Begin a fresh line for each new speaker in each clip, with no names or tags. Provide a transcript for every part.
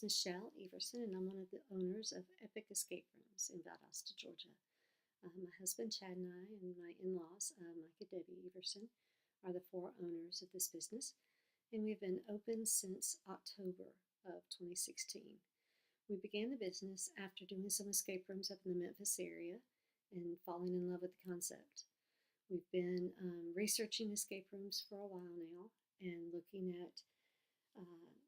Michelle Everson, and I'm one of the owners of Epic Escape Rooms in Valdosta, Georgia. My husband Chad and I, and my in-laws, Mike and Debbie Everson, are the four owners of this business, and we've been open since October of 2016. We began the business after doing some escape rooms up in the Memphis area and falling in love with the concept. We've been researching escape rooms for a while now and looking at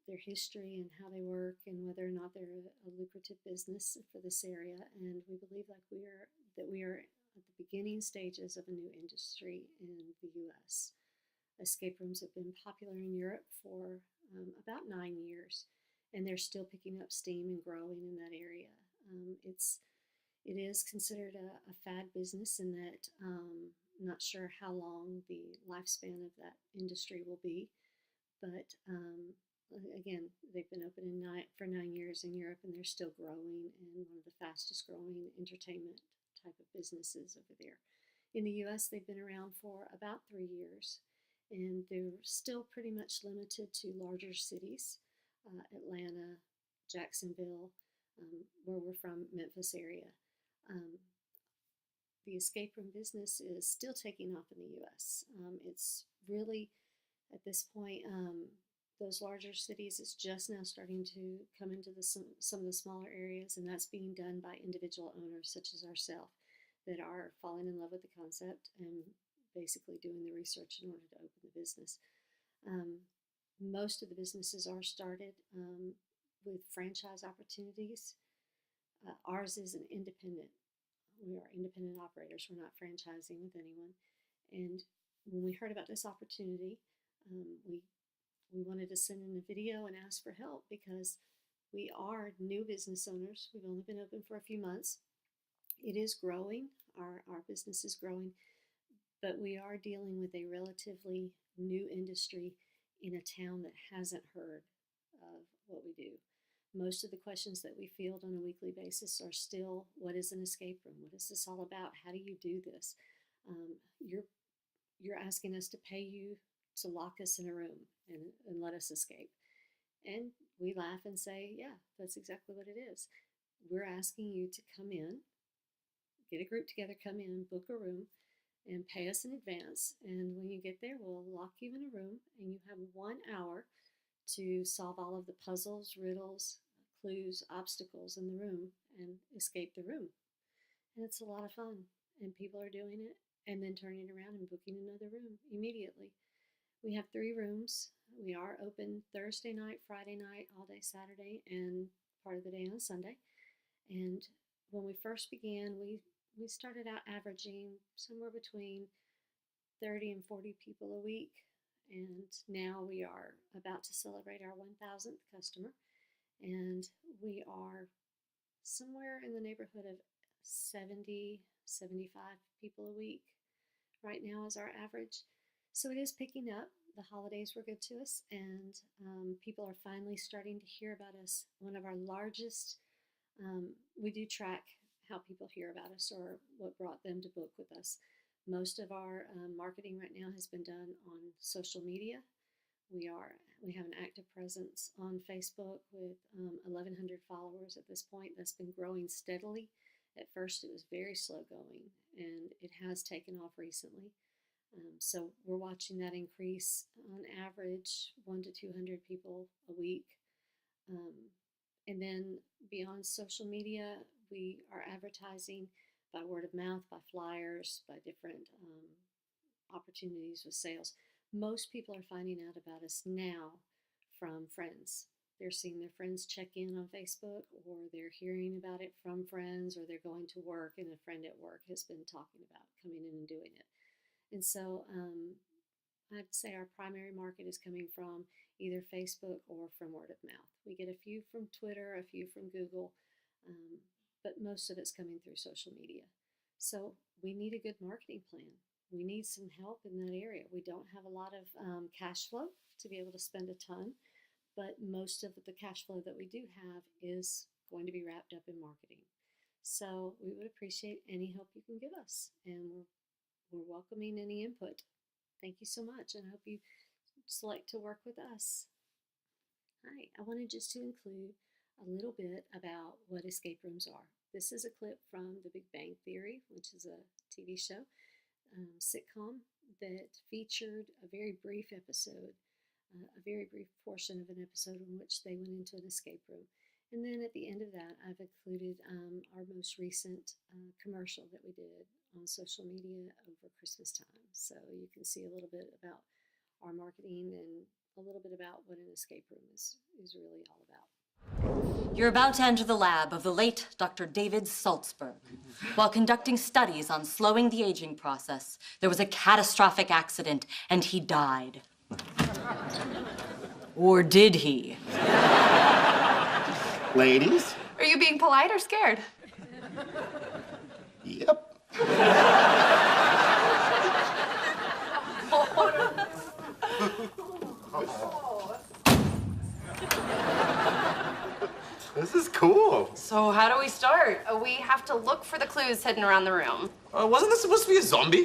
their history and how they work and whether or not they're a lucrative business for this area. And we believe that we are at the beginning stages of a new industry in the U.S. Escape rooms have been popular in Europe for about 9 years, and they're still picking up steam and growing in that area. It is considered a fad business in that I'm not sure how long the lifespan of that industry will be, but again, they've been open for 9 years in Europe, and they're still growing, and one of the fastest growing entertainment type of businesses over there. In the U.S., they've been around for about 3 years, and they're still pretty much limited to larger cities, Atlanta, Jacksonville, where we're from, Memphis area. The escape room business is still taking off in the U.S. It's really, at this point, those larger cities is just now starting to come into some of the smaller areas, and that's being done by individual owners such as ourselves that are falling in love with the concept and basically doing the research in order to open the business. Most of the businesses are started with franchise opportunities. Ours is an independent. We are independent operators. We're not franchising with anyone. And when we heard about this opportunity, we wanted to send in a video and ask for help because we are new business owners. We've only been open for a few months. It is growing. Our business is growing, but we are dealing with a relatively new industry in a town that hasn't heard of what we do. Most of the questions that we field on a weekly basis are still, what is an escape room? What is this all about? How do you do this? You're asking us to pay you to lock us in a room and let us escape. And we laugh and say, yeah, that's exactly what it is. We're asking you to come in, get a group together, come in, book a room, and pay us in advance. And when you get there, we'll lock you in a room, and you have 1 hour to solve all of the puzzles, riddles, clues, obstacles in the room and escape the room. And it's a lot of fun. And people are doing it and then turning around and booking another room immediately. We have 3 rooms. We are open Thursday night, Friday night, all day Saturday, and part of the day on Sunday. And when we first began, we started out averaging somewhere between 30 and 40 people a week. And now we are about to celebrate our 1,000th customer. And we are somewhere in the neighborhood of 70, 75 people a week right now is our average. So it is picking up. The holidays were good to us, and people are finally starting to hear about us. One of our largest, we do track how people hear about us or what brought them to book with us. Most of our marketing right now has been done on social media. We have an active presence on Facebook with 1,100 followers at this point. That's been growing steadily. At first, it was very slow going, and it has taken off recently. So we're watching that increase on average 1 to 200 people a week. And then beyond social media, we are advertising by word of mouth, by flyers, by different opportunities with sales. Most people are finding out about us now from friends. They're seeing their friends check in on Facebook, or they're hearing about it from friends, or they're going to work and a friend at work has been talking about coming in and doing it. And so I'd say our primary market is coming from either Facebook or from word of mouth. We get a few from Twitter, a few from Google, but most of it's coming through social media. So we need a good marketing plan. We need some help in that area. We don't have a lot of cash flow to be able to spend a ton, but most of the cash flow that we do have is going to be wrapped up in marketing. So we would appreciate any help you can give us, and we're welcoming any input. Thank you so much, and I hope you select to work with us. Hi, I wanted just to include a little bit about what escape rooms are. This is a clip from The Big Bang Theory, which is a TV show, sitcom that featured a very brief episode, a very brief portion of an episode in which they went into an escape room. And then at the end of that, I've included our most recent commercial that we did on social media over Christmas time. So you can see a little bit about our marketing and a little bit about what an escape room is really all about.
You're about to enter the lab of the late Dr. David Saltzberg. While conducting studies on slowing the aging process, there was a catastrophic accident and he died. Or did he?
Ladies?
Are you being polite or scared?
Yep. This is cool.
So how do we start? We have to look for the clues hidden around the room.
Wasn't this supposed to be a zombie?